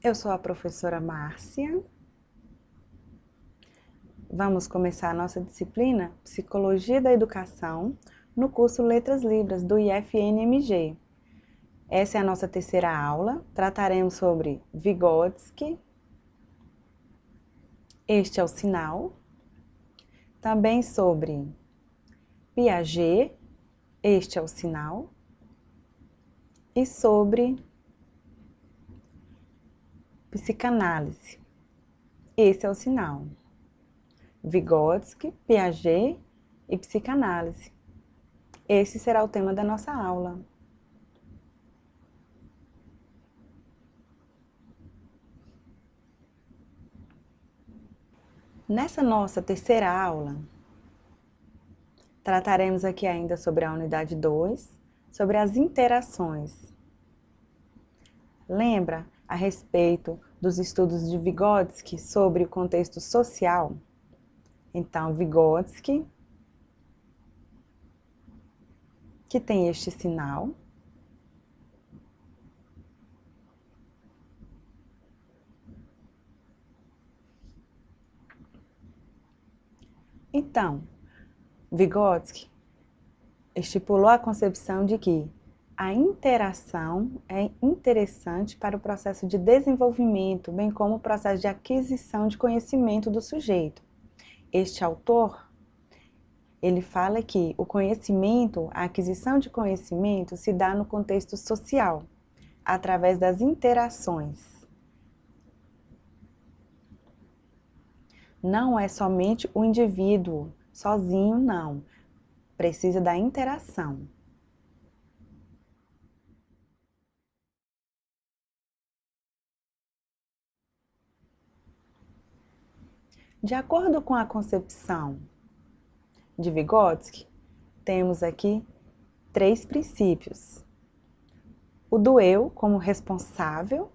Eu sou a professora Márcia. Vamos começar a nossa disciplina Psicologia da Educação no curso Letras Libras do IFNMG. Essa é a nossa terceira aula. Trataremos sobre Vygotsky. Este é o sinal. Também sobre Piaget. Este é o sinal. E sobre psicanálise. Esse é o sinal. Vygotsky, Piaget e psicanálise. Esse será o tema da nossa aula. Nessa nossa terceira aula, trataremos aqui ainda sobre a unidade 2, sobre as interações. Lembra a respeito dos estudos de Vygotsky sobre o contexto social? Então, Vygotsky, que tem este sinal. Então, Vygotsky estipulou a concepção de que a interação é interessante para o processo de desenvolvimento, bem como o processo de aquisição de conhecimento do sujeito. Este autor, ele fala que o conhecimento, a aquisição de conhecimento se dá no contexto social, através das interações. Não é somente o indivíduo, sozinho não. Precisa da interação. De acordo com a concepção de Vygotsky, temos aqui 3 princípios. O do eu como responsável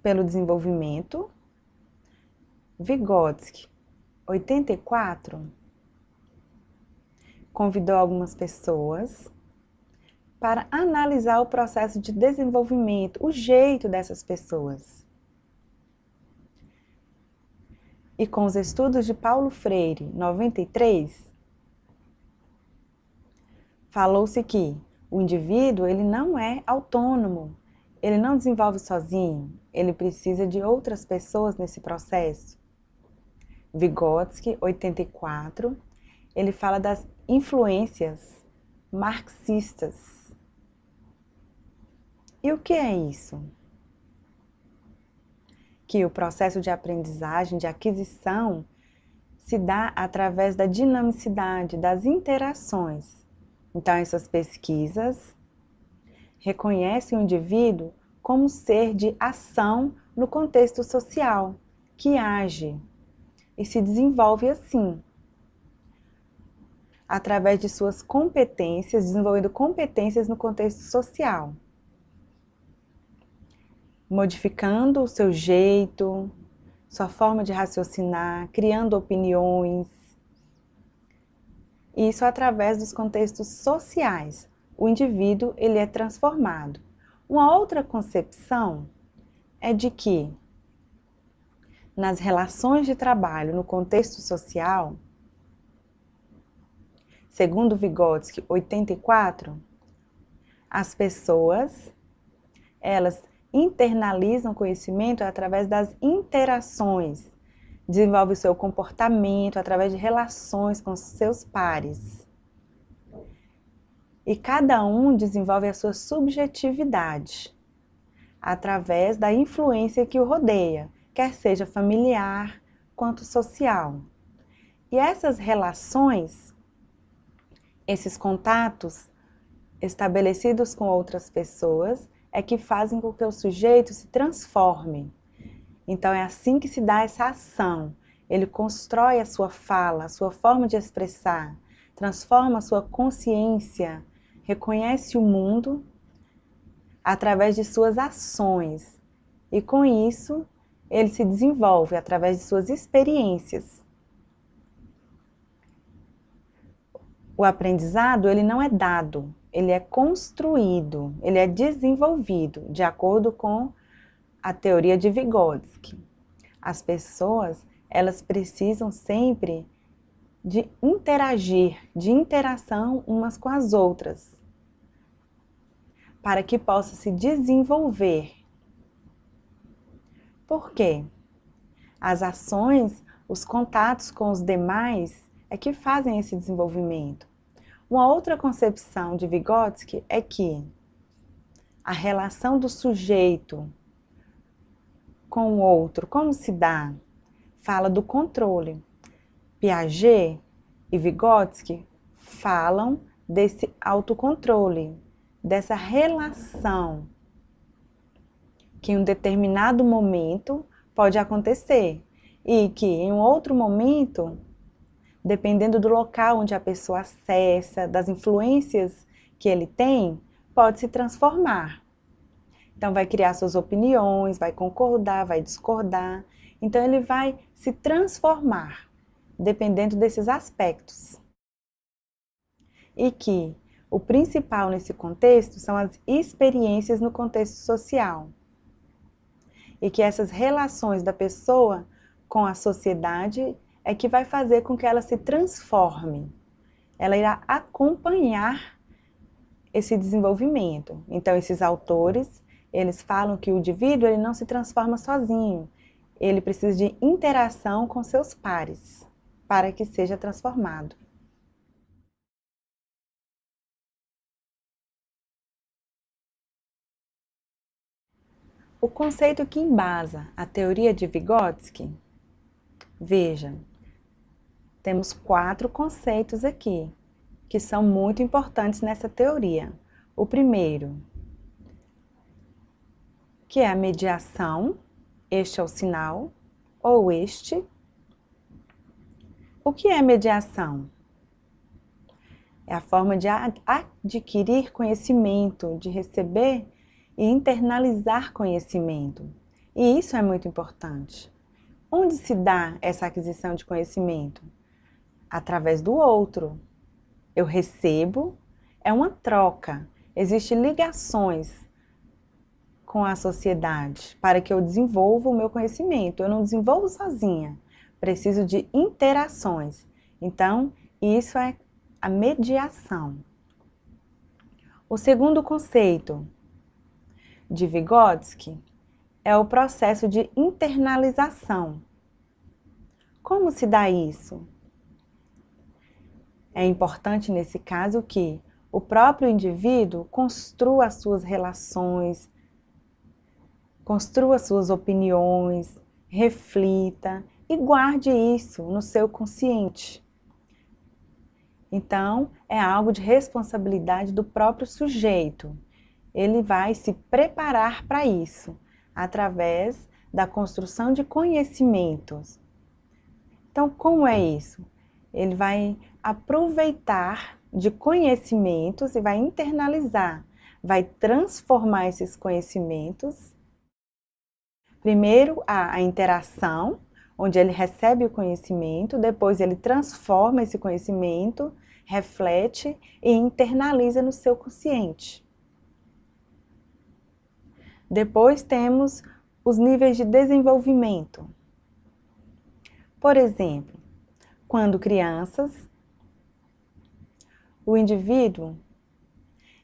pelo desenvolvimento. Vygotsky, 84, convidou algumas pessoas para analisar o processo de desenvolvimento, o jeito dessas pessoas. E com os estudos de Paulo Freire, 93, falou-se que o indivíduo ele não é autônomo, ele não desenvolve sozinho, ele precisa de outras pessoas nesse processo. Vygotsky, 84, ele fala das influências marxistas. E o que é isso? Que o processo de aprendizagem, de aquisição, se dá através da dinamicidade, das interações. Então, essas pesquisas reconhecem o indivíduo como ser de ação no contexto social, que age e se desenvolve assim, através de suas competências, desenvolvendo competências no contexto social, modificando o seu jeito, sua forma de raciocinar, criando opiniões. Isso através dos contextos sociais. O indivíduo ele é transformado. Uma outra concepção é de que nas relações de trabalho, no contexto social, segundo Vygotsky, 84, as pessoas, elas internalizam conhecimento através das interações, desenvolve o seu comportamento através de relações com seus pares. E cada um desenvolve a sua subjetividade através da influência que o rodeia, quer seja familiar quanto social. E essas relações, esses contatos estabelecidos com outras pessoas, é que fazem com que o sujeito se transforme. Então é assim que se dá essa ação. Ele constrói a sua fala, a sua forma de expressar, transforma a sua consciência, reconhece o mundo através de suas ações. E com isso, ele se desenvolve através de suas experiências. O aprendizado, ele não é dado, ele é construído, ele é desenvolvido de acordo com a teoria de Vygotsky. As pessoas, elas precisam sempre de interagir, de interação umas com as outras, para que possa se desenvolver. Por quê? As ações, os contatos com os demais é que fazem esse desenvolvimento. Uma outra concepção de Vygotsky é que a relação do sujeito com o outro, como se dá? Fala do controle. Piaget e Vygotsky falam desse autocontrole, dessa relação que em um determinado momento pode acontecer e que em um outro momento, dependendo do local onde a pessoa acessa, das influências que ele tem, pode se transformar. Então vai criar suas opiniões, vai concordar, vai discordar. Então ele vai se transformar, dependendo desses aspectos. E que o principal nesse contexto são as experiências no contexto social. E que essas relações da pessoa com a sociedade é que vai fazer com que ela se transforme. Ela irá acompanhar esse desenvolvimento. Então, esses autores, eles falam que o indivíduo ele não se transforma sozinho. Ele precisa de interação com seus pares para que seja transformado. O conceito que embasa a teoria de Vygotsky, veja, temos 4 conceitos aqui, que são muito importantes nessa teoria. O primeiro, que é a mediação, este é o sinal, ou este. O que é mediação? É a forma de adquirir conhecimento, de receber e internalizar conhecimento. E isso é muito importante. Onde se dá essa aquisição de conhecimento? Através do outro. Eu recebo, é uma troca. Existem ligações com a sociedade para que eu desenvolva o meu conhecimento. Eu não desenvolvo sozinha. Preciso de interações. Então, isso é a mediação. O segundo conceito de Vygotsky é o processo de internalização. Como se dá isso? É importante nesse caso que o próprio indivíduo construa as suas relações, construa suas opiniões, reflita e guarde isso no seu consciente. Então, é algo de responsabilidade do próprio sujeito. Ele vai se preparar para isso, através da construção de conhecimentos. Então, como é isso? Ele vai aproveitar de conhecimentos e vai internalizar, vai transformar esses conhecimentos. Primeiro, a interação, onde ele recebe o conhecimento, depois ele transforma esse conhecimento, reflete e internaliza no seu consciente. Depois temos os níveis de desenvolvimento. Por exemplo, quando crianças, o indivíduo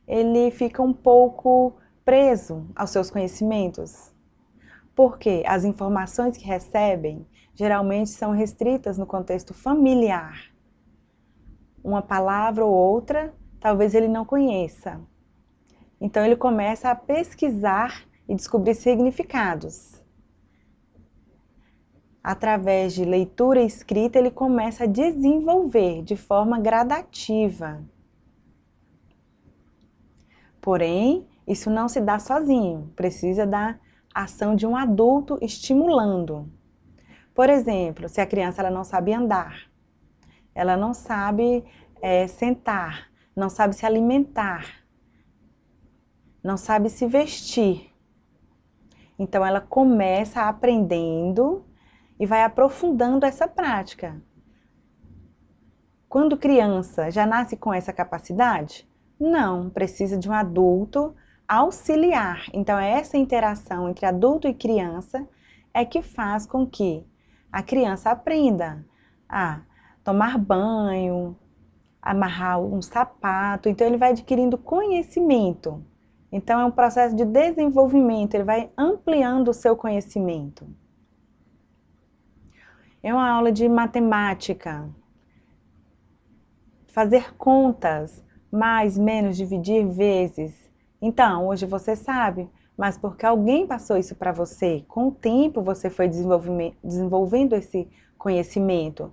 ele fica um pouco preso aos seus conhecimentos, porque as informações que recebem geralmente são restritas no contexto familiar. Uma palavra ou outra, talvez ele não conheça. Então ele começa a pesquisar e descobrir significados. Através de leitura e escrita, ele começa a desenvolver de forma gradativa. Porém, isso não se dá sozinho, precisa da ação de um adulto estimulando. Por exemplo, se a criança ela não sabe andar, ela não sabe sentar, não sabe se alimentar, não sabe se vestir. Então ela começa aprendendo e vai aprofundando essa prática. Quando criança, já nasce com essa capacidade? Não, precisa de um adulto auxiliar. Então, essa interação entre adulto e criança é que faz com que a criança aprenda a tomar banho, amarrar um sapato. Então, ele vai adquirindo conhecimento. Então, é um processo de desenvolvimento, ele vai ampliando o seu conhecimento. É uma aula de matemática, fazer contas, mais, menos, dividir, vezes. Então, hoje você sabe, mas porque alguém passou isso para você, com o tempo você foi desenvolvendo esse conhecimento.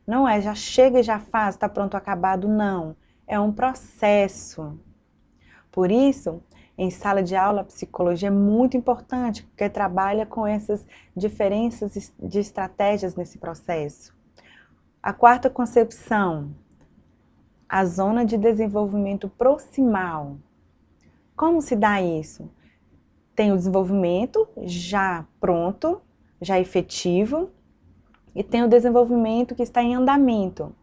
Não é já chega e já faz, está pronto, acabado, não. É um processo. Por isso, em sala de aula, a psicologia é muito importante, porque trabalha com essas diferenças de estratégias nesse processo. A quarta concepção, a zona de desenvolvimento proximal. Como se dá isso? Tem o desenvolvimento já pronto, já efetivo, e tem o desenvolvimento que está em andamento.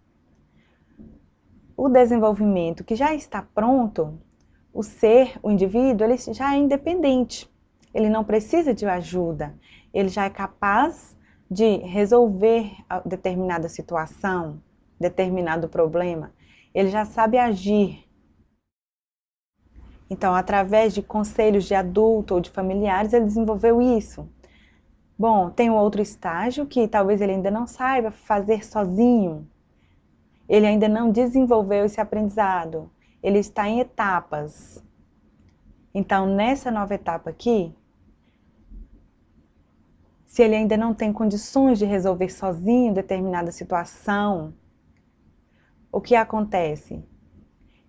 O desenvolvimento que já está pronto, o indivíduo, ele já é independente. Ele não precisa de ajuda. Ele já é capaz de resolver determinada situação, determinado problema. Ele já sabe agir. Então, através de conselhos de adulto ou de familiares, ele desenvolveu isso. Bom, tem um outro estágio que talvez ele ainda não saiba fazer sozinho. Ele ainda não desenvolveu esse aprendizado. Ele está em etapas. Então, nessa nova etapa aqui, se ele ainda não tem condições de resolver sozinho determinada situação, o que acontece?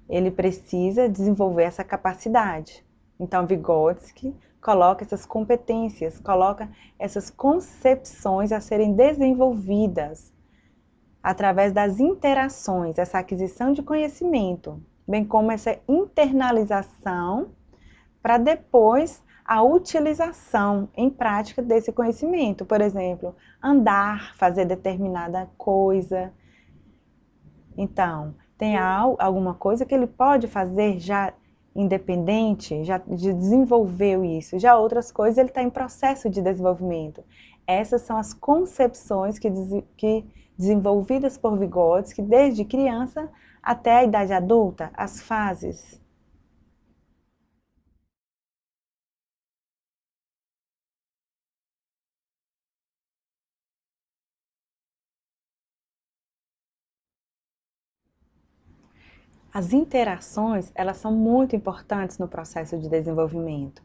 Ele precisa desenvolver essa capacidade. Então, Vygotsky coloca essas competências, coloca essas concepções a serem desenvolvidas através das interações, essa aquisição de conhecimento, bem como essa internalização para depois a utilização em prática desse conhecimento. Por exemplo, andar, fazer determinada coisa. Então, tem alguma coisa que ele pode fazer já independente, já desenvolveu isso. Já outras coisas ele está em processo de desenvolvimento. Essas são as concepções que desenvolvidas por Vygotsky desde criança até a idade adulta, as fases. As interações, elas são muito importantes no processo de desenvolvimento.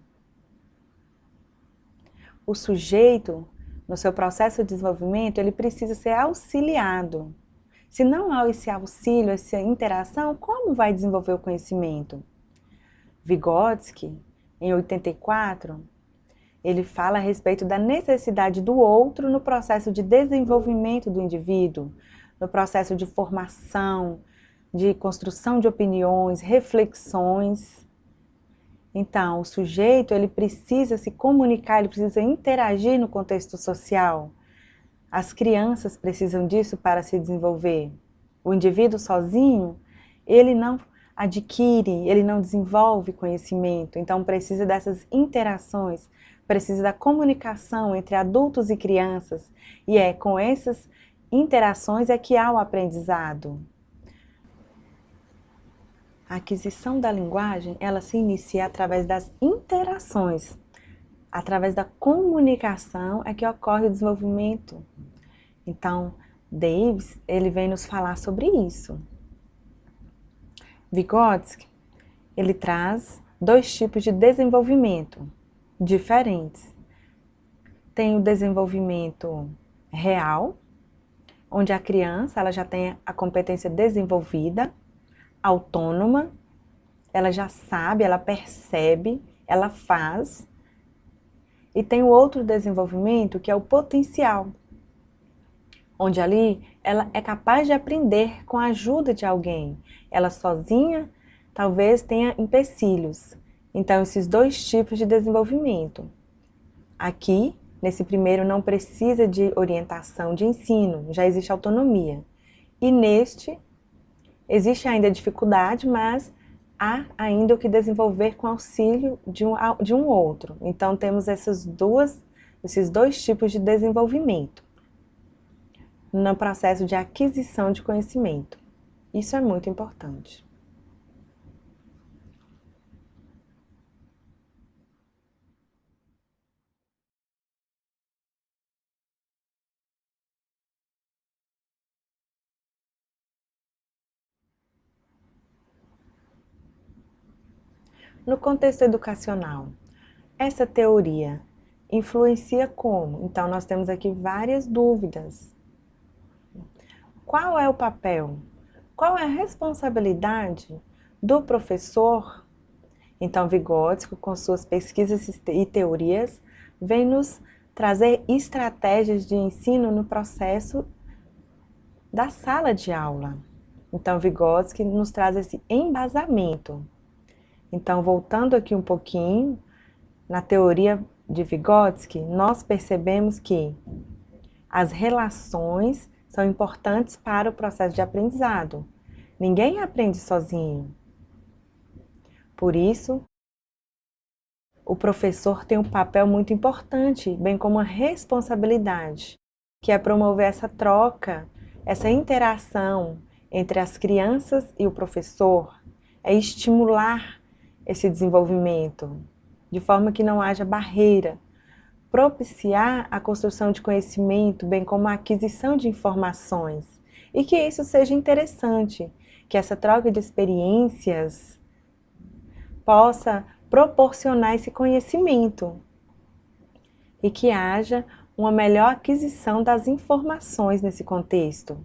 O sujeito, no seu processo de desenvolvimento, ele precisa ser auxiliado. Se não há esse auxílio, essa interação, como vai desenvolver o conhecimento? Vygotsky, em 84, ele fala a respeito da necessidade do outro no processo de desenvolvimento do indivíduo, no processo de formação, de construção de opiniões, reflexões. Então, o sujeito, ele precisa se comunicar, ele precisa interagir no contexto social. As crianças precisam disso para se desenvolver. O indivíduo sozinho, ele não adquire, ele não desenvolve conhecimento. Então, precisa dessas interações, precisa da comunicação entre adultos e crianças. E é com essas interações é que há o aprendizado. A aquisição da linguagem, ela se inicia através das interações. Através da comunicação é que ocorre o desenvolvimento. Então, Davis, ele vem nos falar sobre isso. Vygotsky, ele traz dois tipos de desenvolvimento diferentes. Tem o desenvolvimento real, onde a criança ela já tem a competência desenvolvida, autônoma, ela já sabe, ela percebe, ela faz. E tem o outro desenvolvimento que é o potencial, onde ali ela é capaz de aprender com a ajuda de alguém. Ela sozinha talvez tenha empecilhos. Então, esses dois tipos de desenvolvimento. Aqui, nesse primeiro, não precisa de orientação de ensino, já existe autonomia. E neste, existe ainda dificuldade, mas há ainda o que desenvolver com auxílio de um outro. Então, temos esses dois tipos de desenvolvimento no processo de aquisição de conhecimento. Isso é muito importante. No contexto educacional, essa teoria influencia como? Então, nós temos aqui várias dúvidas. Qual é o papel? Qual é a responsabilidade do professor? Então, Vygotsky, com suas pesquisas e teorias, vem nos trazer estratégias de ensino no processo da sala de aula. Então, Vygotsky nos traz esse embasamento. Então, voltando aqui um pouquinho, na teoria de Vygotsky, nós percebemos que as relações são importantes para o processo de aprendizado. Ninguém aprende sozinho. Por isso, o professor tem um papel muito importante, bem como uma responsabilidade, que é promover essa troca, essa interação entre as crianças e o professor, é estimular esse desenvolvimento, de forma que não haja barreira, propiciar a construção de conhecimento, bem como a aquisição de informações, e que isso seja interessante, que essa troca de experiências possa proporcionar esse conhecimento e que haja uma melhor aquisição das informações nesse contexto.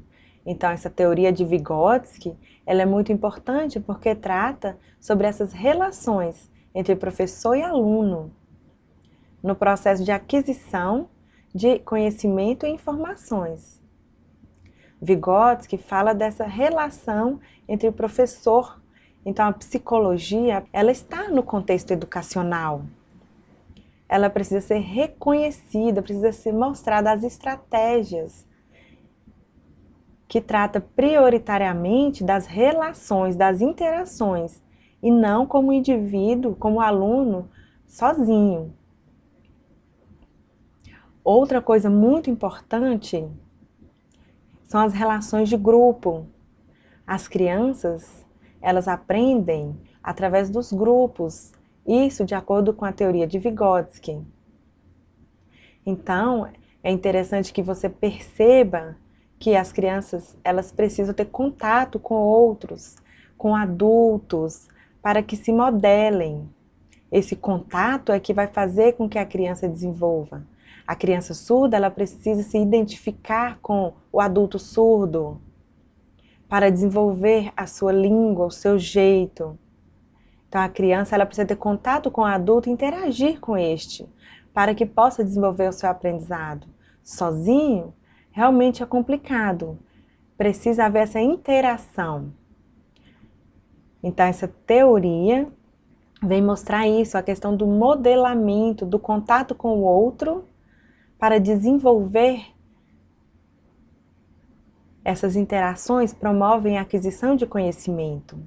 Então, essa teoria de Vygotsky, ela é muito importante porque trata sobre essas relações entre professor e aluno no processo de aquisição de conhecimento e informações. Vygotsky fala dessa relação entre o professor. Então, a psicologia, ela está no contexto educacional. Ela precisa ser reconhecida, precisa ser mostrada as estratégias que trata prioritariamente das relações, das interações, e não como indivíduo, como aluno, sozinho. Outra coisa muito importante são as relações de grupo. As crianças, elas aprendem através dos grupos, isso de acordo com a teoria de Vygotsky. Então, é interessante que você perceba que as crianças, elas precisam ter contato com outros, com adultos, para que se modelem. Esse contato é que vai fazer com que a criança desenvolva. A criança surda, ela precisa se identificar com o adulto surdo para desenvolver a sua língua, o seu jeito. Então, a criança, ela precisa ter contato com o adulto e interagir com este, para que possa desenvolver o seu aprendizado. Sozinho, realmente é complicado. Precisa haver essa interação. Então, essa teoria vem mostrar isso, a questão do modelamento, do contato com o outro, para desenvolver essas interações, promovem a aquisição de conhecimento.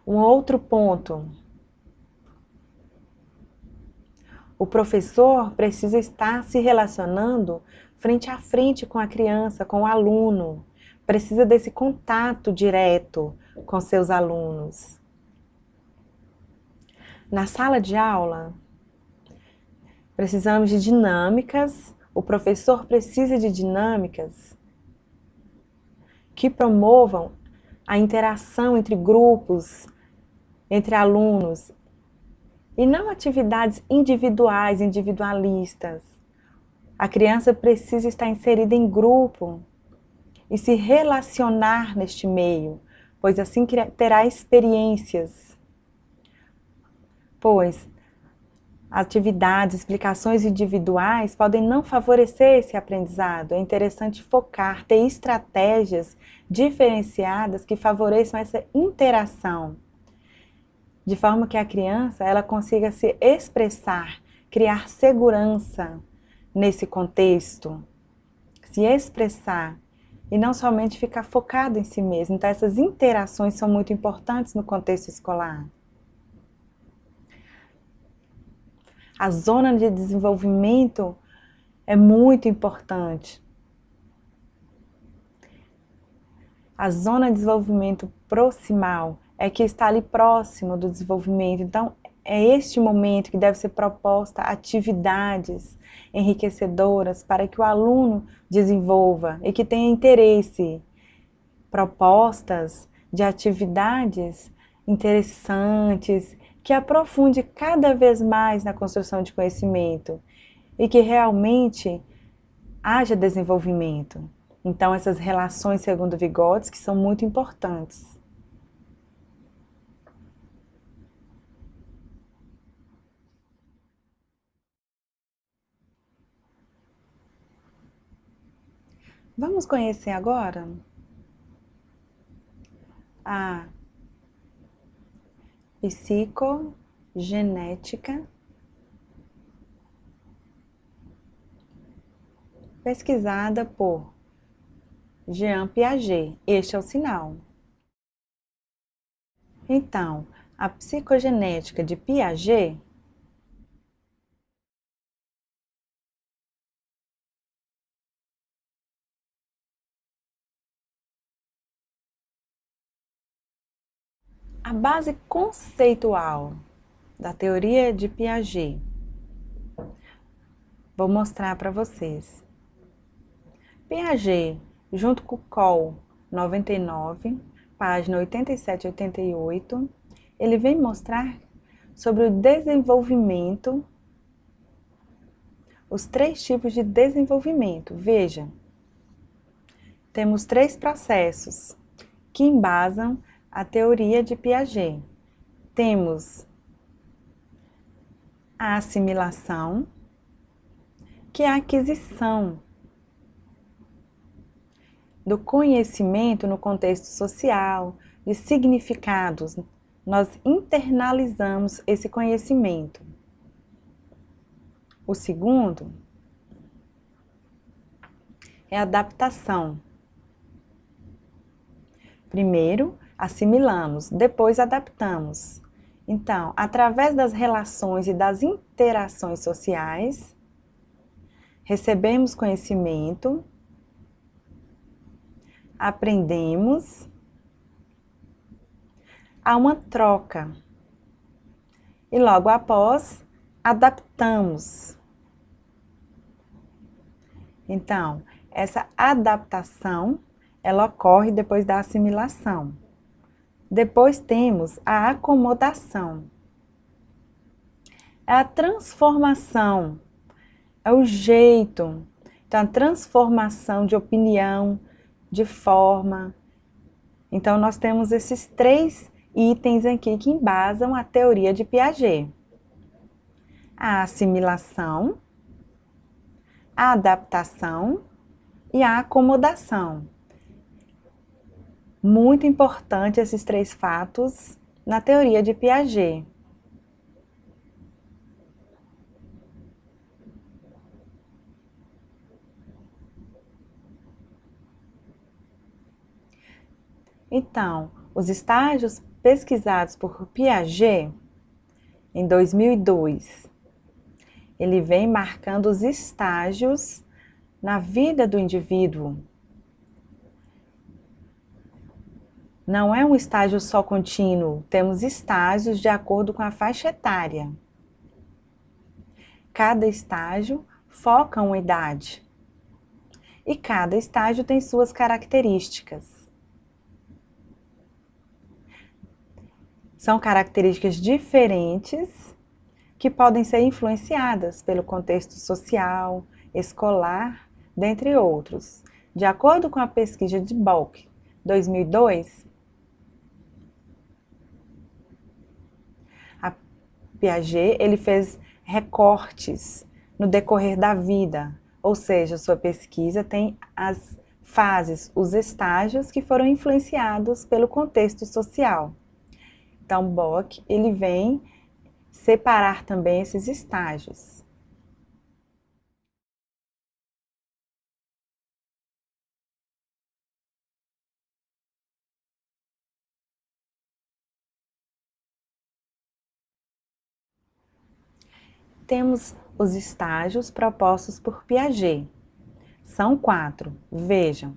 Um outro ponto. O professor precisa estar se relacionando frente a frente com a criança, com o aluno. Precisa desse contato direto com seus alunos. Na sala de aula, precisamos de dinâmicas. O professor precisa de dinâmicas que promovam a interação entre grupos, entre alunos, e não atividades individuais, individualistas. A criança precisa estar inserida em grupo e se relacionar neste meio, pois assim terá experiências. Pois atividades, explicações individuais podem não favorecer esse aprendizado. É interessante focar, ter estratégias diferenciadas que favoreçam essa interação, de forma que a criança ela consiga se expressar, criar segurança nesse contexto, se expressar e não somente ficar focado em si mesmo. Então, essas interações são muito importantes no contexto escolar. A zona de desenvolvimento é muito importante. A zona de desenvolvimento proximal é que está ali próximo do desenvolvimento. Então, é este momento que deve ser proposta atividades enriquecedoras para que o aluno desenvolva e que tenha interesse. Propostas de atividades interessantes, que aprofunde cada vez mais na construção de conhecimento e que realmente haja desenvolvimento. Então, essas relações, segundo Vygotsky, são muito importantes. Vamos conhecer agora a psicogenética pesquisada por Jean Piaget. Este é o sinal. Então, a psicogenética de Piaget a base conceitual da teoria de Piaget. Vou mostrar para vocês. Piaget, junto com Cole, 99, página 87 e 88, ele vem mostrar sobre o desenvolvimento, os 3 tipos de desenvolvimento. Veja, temos 3 processos que embasam a teoria de Piaget. Temos a assimilação, que é a aquisição do conhecimento no contexto social, de significados. Nós internalizamos esse conhecimento. O segundo é a adaptação. Primeiro, assimilamos, depois adaptamos. Então, através das relações e das interações sociais, recebemos conhecimento, aprendemos, há uma troca e logo após adaptamos. Então, essa adaptação, ela ocorre depois da assimilação. Depois temos a acomodação. É a transformação, é o jeito. Então, a transformação de opinião, de forma. Então, nós temos esses 3 itens aqui que embasam a teoria de Piaget. A assimilação, a adaptação e a acomodação. Muito importante esses 3 fatos na teoria de Piaget. Então, os estágios pesquisados por Piaget em 2002, ele vem marcando os estágios na vida do indivíduo. Não é um estágio só contínuo, temos estágios de acordo com a faixa etária. Cada estágio foca uma idade e cada estágio tem suas características. São características diferentes que podem ser influenciadas pelo contexto social, escolar, dentre outros. De acordo com a pesquisa de Bolk, 2002, a Piaget ele fez recortes no decorrer da vida, ou seja, sua pesquisa tem as fases, os estágios que foram influenciados pelo contexto social. Então, Bock, ele vem separar também esses estágios. Temos os estágios propostos por Piaget. São 4, vejam.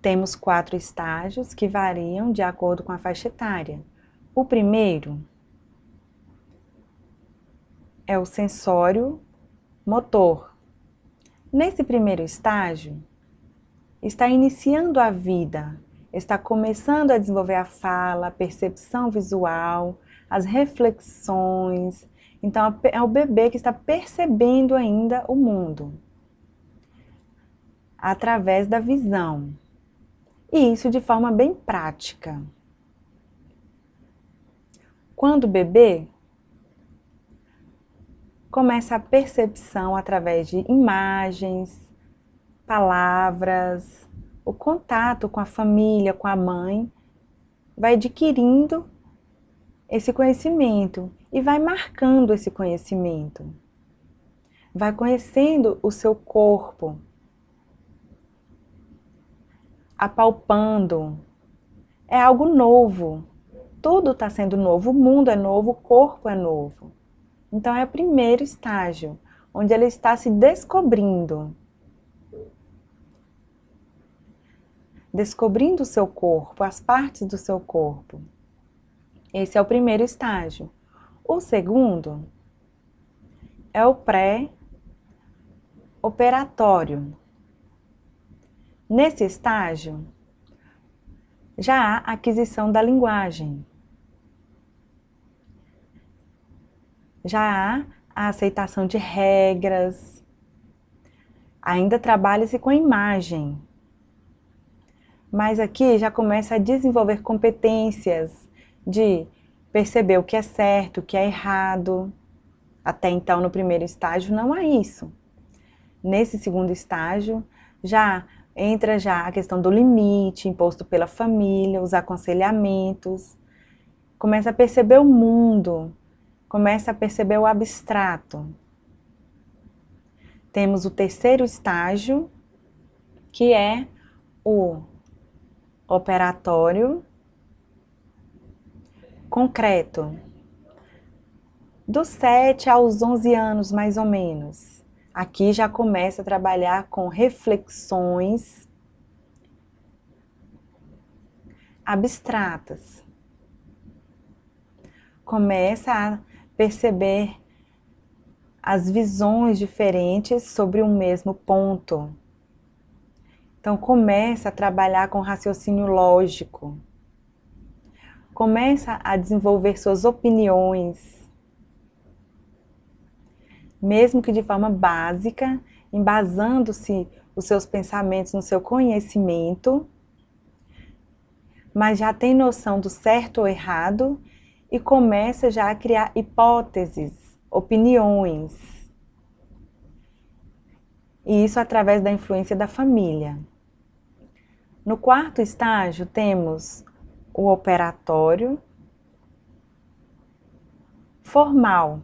Temos 4 estágios que variam de acordo com a faixa etária. O primeiro é o sensório motor. Nesse primeiro estágio, está iniciando a vida, está começando a desenvolver a fala, a percepção visual, as reflexões. Então, é o bebê que está percebendo ainda o mundo através da visão. E isso de forma bem prática. Quando o bebê começa a percepção através de imagens, palavras, o contato com a família, com a mãe, vai adquirindo esse conhecimento e vai marcando esse conhecimento. Vai conhecendo o seu corpo, apalpando. É algo novo. Tudo está sendo novo, o mundo é novo, o corpo é novo. Então é o primeiro estágio, onde ela está se descobrindo. Descobrindo o seu corpo, as partes do seu corpo. Esse é o primeiro estágio. O segundo é o pré-operatório. Nesse estágio, já há aquisição da linguagem. Já há a aceitação de regras. Ainda trabalha-se com a imagem. Mas aqui já começa a desenvolver competências de perceber o que é certo, o que é errado. Até então, no primeiro estágio, não há isso. Nesse segundo estágio, já entra a questão do limite imposto pela família, os aconselhamentos. Começa a perceber o mundo, começa a perceber o abstrato. Temos o terceiro estágio, que é o operatório concreto. Dos 7 aos 11 anos, mais ou menos. Aqui já começa a trabalhar com reflexões abstratas. Começa a perceber as visões diferentes sobre um mesmo ponto. Então, começa a trabalhar com raciocínio lógico. Começa a desenvolver suas opiniões, mesmo que de forma básica, embasando-se os seus pensamentos no seu conhecimento, mas já tem noção do certo ou errado e começa já a criar hipóteses, opiniões. E isso através da influência da família. No quarto estágio temos o operatório formal,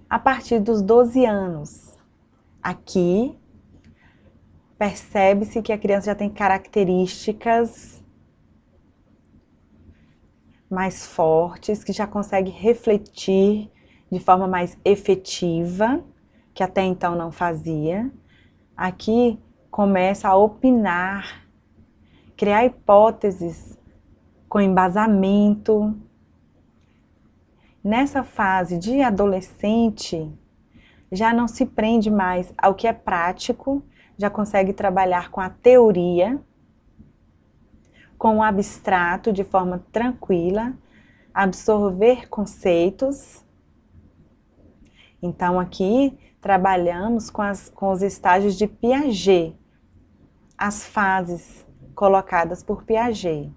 a partir dos 12 anos. Aqui, percebe-se que a criança já tem características mais fortes, que já consegue refletir de forma mais efetiva, que até então não fazia. Aqui começa a opinar, criar hipóteses com embasamento. Nessa fase de adolescente, já não se prende mais ao que é prático, já consegue trabalhar com a teoria, com o abstrato de forma tranquila, absorver conceitos. Então aqui trabalhamos com os estágios de Piaget, as fases colocadas por Piaget.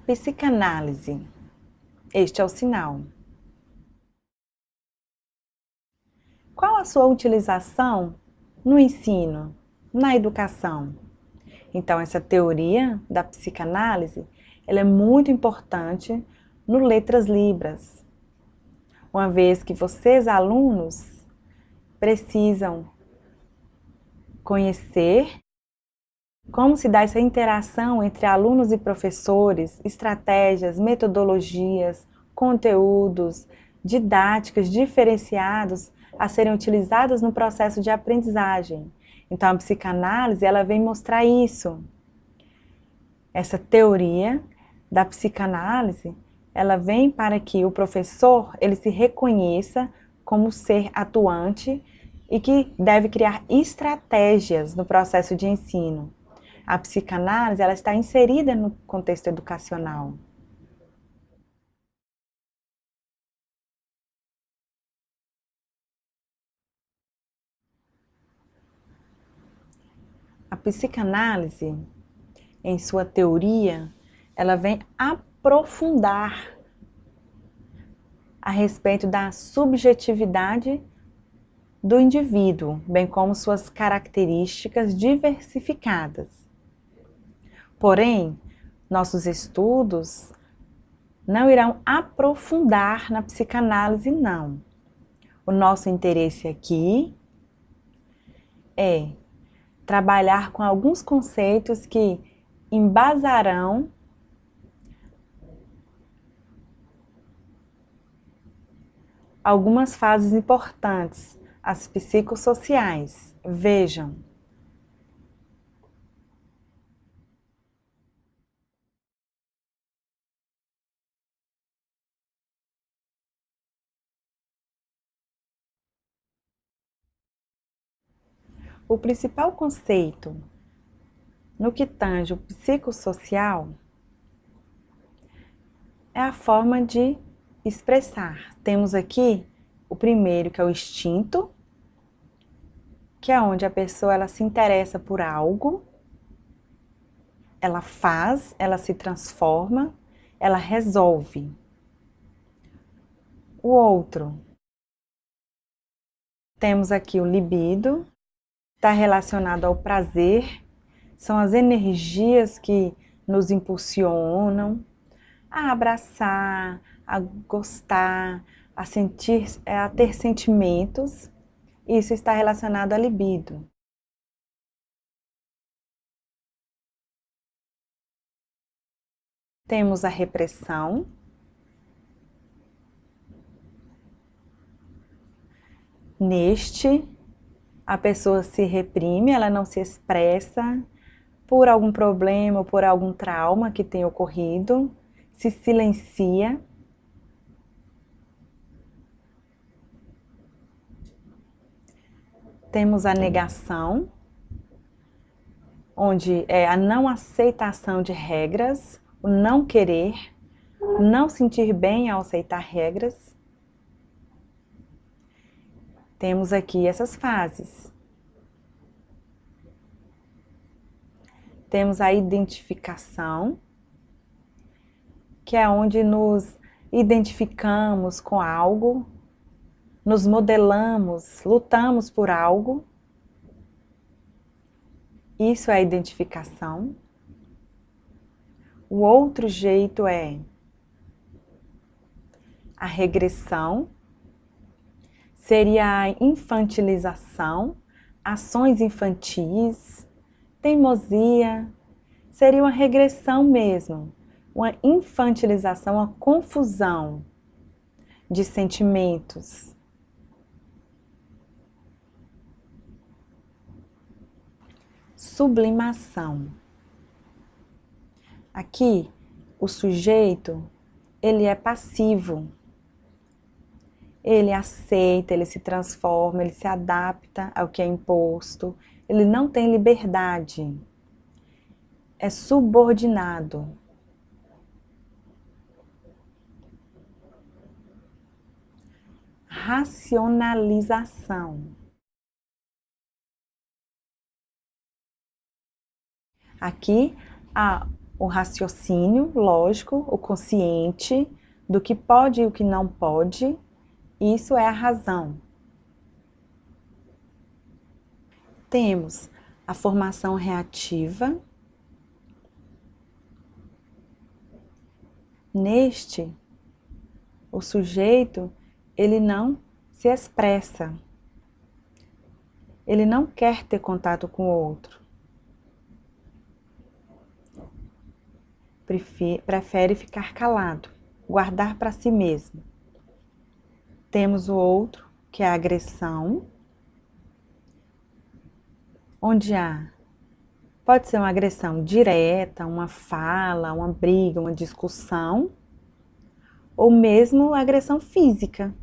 Psicanálise. Este é o sinal. Qual a sua utilização no ensino, na educação? Então, essa teoria da psicanálise, ela é muito importante no Letras Libras, uma vez que vocês, alunos, precisam conhecer como se dá essa interação entre alunos e professores, estratégias, metodologias, conteúdos, didáticas diferenciados a serem utilizados no processo de aprendizagem. Então, a psicanálise, ela vem mostrar isso. Essa teoria da psicanálise, ela vem para que o professor, ele se reconheça como ser atuante e que deve criar estratégias no processo de ensino. A psicanálise, ela está inserida no contexto educacional. A psicanálise, em sua teoria, ela vem aprofundar a respeito da subjetividade do indivíduo, bem como suas características diversificadas. Porém, nossos estudos não irão aprofundar na psicanálise, não. O nosso interesse aqui é trabalhar com alguns conceitos que embasarão algumas fases importantes, as psicossociais. Vejam. O principal conceito no que tange o psicossocial é a forma de expressar. Temos aqui o primeiro, que é o instinto, que é onde a pessoa ela se interessa por algo, ela faz, ela se transforma, ela resolve. O outro, temos aqui o libido, está relacionado ao prazer, são as energias que nos impulsionam a abraçar, a gostar, a sentir, a ter sentimentos. Isso está relacionado à libido. Temos a repressão. Neste, a pessoa se reprime, ela não se expressa por algum problema ou por algum trauma que tenha ocorrido, se silencia. Temos a negação, onde é a não aceitação de regras, o não querer, não sentir bem ao aceitar regras. Temos aqui essas fases. Temos a identificação, que é onde nos identificamos com algo, nos modelamos, lutamos por algo. Isso é a identificação. O outro jeito é a regressão, seria a infantilização, ações infantis, teimosia, seria uma regressão mesmo, uma infantilização, uma confusão de sentimentos. Sublimação. Aqui, o sujeito, ele é passivo. Ele aceita, ele se transforma, ele se adapta ao que é imposto. Ele não tem liberdade. É subordinado. Racionalização. Aqui há o raciocínio lógico, o consciente do que pode e o que não pode. Isso é a razão. Temos a formação reativa. Neste, O sujeito, ele não se expressa. Ele não quer ter contato com o outro. Prefere ficar calado, guardar para si mesmo. Temos o outro, que é a agressão, onde pode ser uma agressão direta, uma fala, uma briga, uma discussão, ou mesmo agressão física.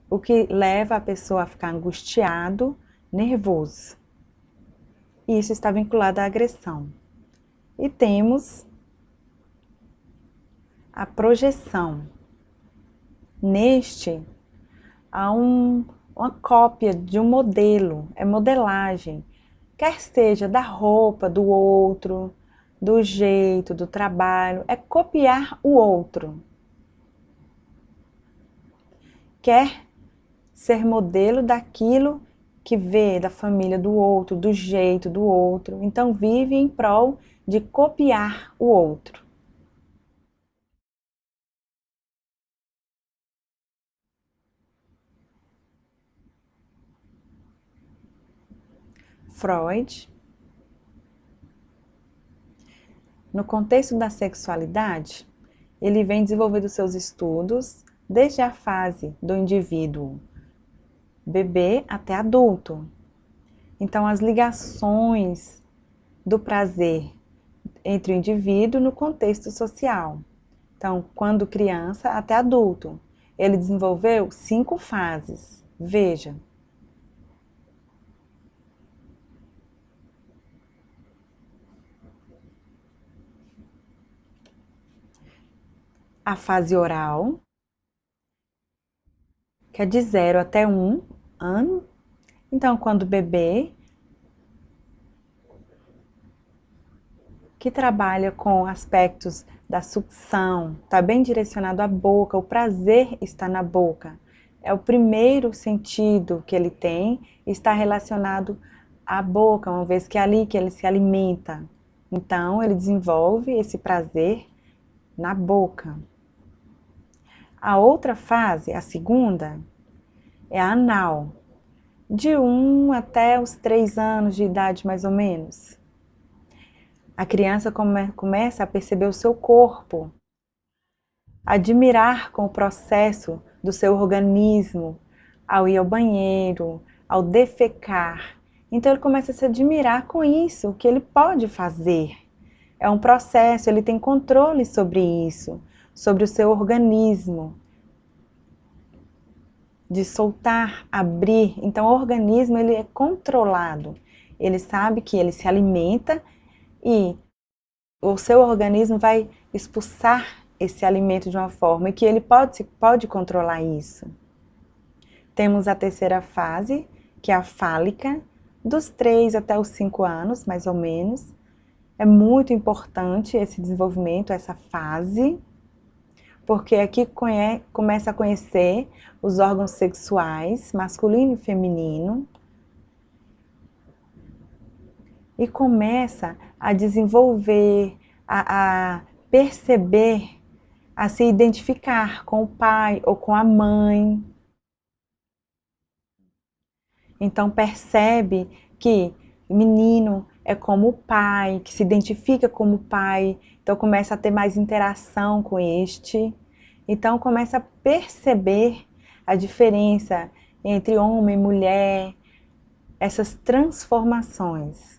O que leva a pessoa a ficar angustiado, nervoso. E isso está vinculado à agressão. E temos a projeção. Neste, há uma cópia de um modelo, é modelagem, quer seja da roupa do outro, do jeito, do trabalho, é copiar o outro. Quer ser modelo daquilo que vê da família do outro, do jeito do outro. Então vive em prol de copiar o outro. Freud, no contexto da sexualidade, ele vem desenvolvendo seus estudos desde a fase do indivíduo bebê até adulto. Então, as ligações do prazer entre o indivíduo no contexto social. Então, quando criança até adulto. Ele desenvolveu 5 fases. Veja. A fase oral, que é de 0 até 1 ano. Então, quando bebê, que trabalha com aspectos da sucção, está bem direcionado à boca, o prazer está na boca. É o primeiro sentido que ele tem, está relacionado à boca, uma vez que é ali que ele se alimenta. Então, ele desenvolve esse prazer na boca. A outra fase, a segunda, é a anal, de 1 até os 3 anos de idade, mais ou menos. A criança começa a perceber o seu corpo, admirar com o processo do seu organismo, ao ir ao banheiro, ao defecar. Então ele começa a se admirar com isso, o que ele pode fazer. É um processo, ele tem controle sobre isso, sobre o seu organismo, de soltar, abrir. Então o organismo ele é controlado. Ele sabe que ele se alimenta e o seu organismo vai expulsar esse alimento de uma forma e que ele pode controlar isso. Temos a terceira fase, que é a fálica, dos 3 até os 5 anos, mais ou menos. É muito importante esse desenvolvimento, essa fase, porque aqui começa a conhecer os órgãos sexuais, masculino e feminino, e começa a desenvolver, a perceber, a se identificar com o pai ou com a mãe. Então percebe que o menino é como o pai, que se identifica como o pai, então começa a ter mais interação com este. Então começa a perceber a diferença entre homem e mulher, essas transformações.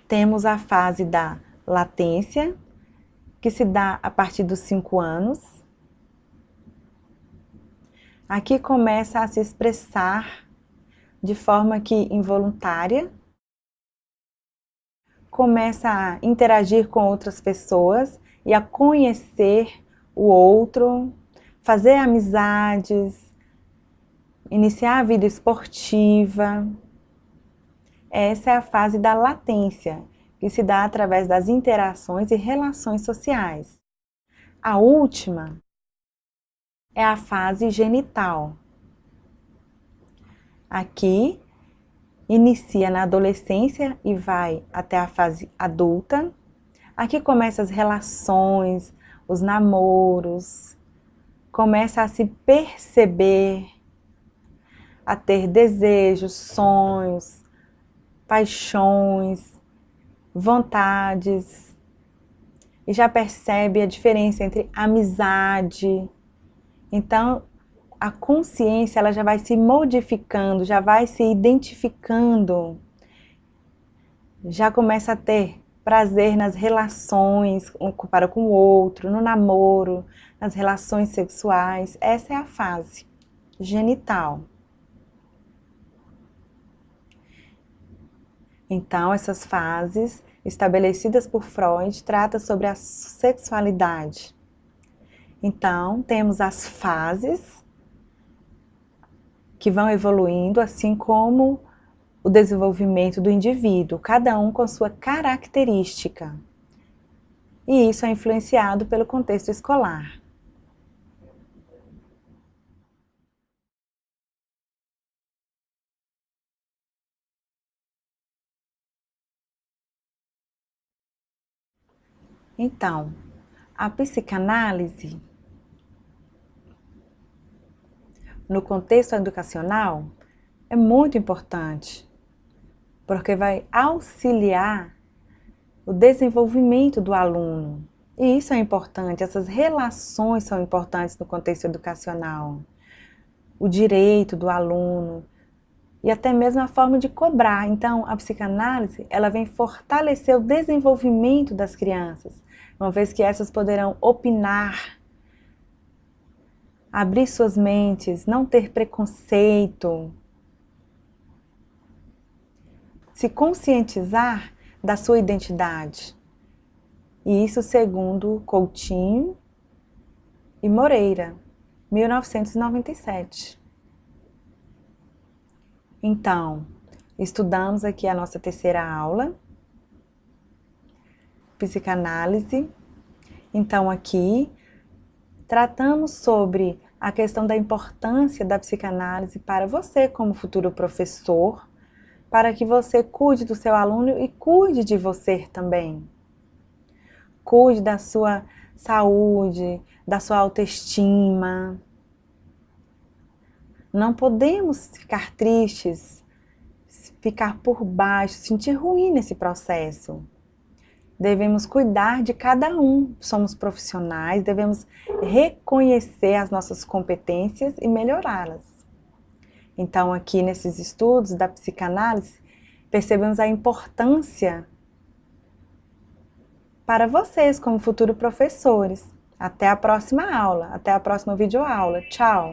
Temos a fase da latência, que se dá a partir dos 5 anos. Aqui começa a se expressar de forma que involuntária, começa a interagir com outras pessoas e a conhecer o outro, fazer amizades, iniciar a vida esportiva. Essa é a fase da latência, que se dá através das interações e relações sociais. A última é a fase genital. Aqui inicia na adolescência e vai até a fase adulta. Aqui começam as relações, os namoros, começa a se perceber, a ter desejos, sonhos, paixões, vontades, e já percebe a diferença entre amizade. Então, a consciência ela já vai se modificando, já vai se identificando, já começa a ter prazer nas relações para com o outro, no namoro, nas relações sexuais. Essa é a fase genital. Então, essas fases estabelecidas por Freud tratam sobre a sexualidade. Então, temos as fases que vão evoluindo, assim como o desenvolvimento do indivíduo, cada um com sua característica. E isso é influenciado pelo contexto escolar. Então, a psicanálise, no contexto educacional, é muito importante, porque vai auxiliar o desenvolvimento do aluno. E isso é importante, essas relações são importantes no contexto educacional. O direito do aluno e até mesmo a forma de cobrar. Então, a psicanálise, ela vem fortalecer o desenvolvimento das crianças, uma vez que essas poderão opinar, abrir suas mentes, não ter preconceito, se conscientizar da sua identidade. E isso segundo Coutinho e Moreira, 1997. Então, estudamos aqui a nossa terceira aula, psicanálise. Então, aqui tratamos sobre a questão da importância da psicanálise para você como futuro professor, para que você cuide do seu aluno e cuide de você também. Cuide da sua saúde, da sua autoestima. Não podemos ficar tristes, ficar por baixo, sentir ruim nesse processo. Devemos cuidar de cada um. Somos profissionais, devemos reconhecer as nossas competências e melhorá-las. Então, aqui nesses estudos da psicanálise, percebemos a importância para vocês como futuros professores. Até a próxima aula, até a próxima videoaula. Tchau!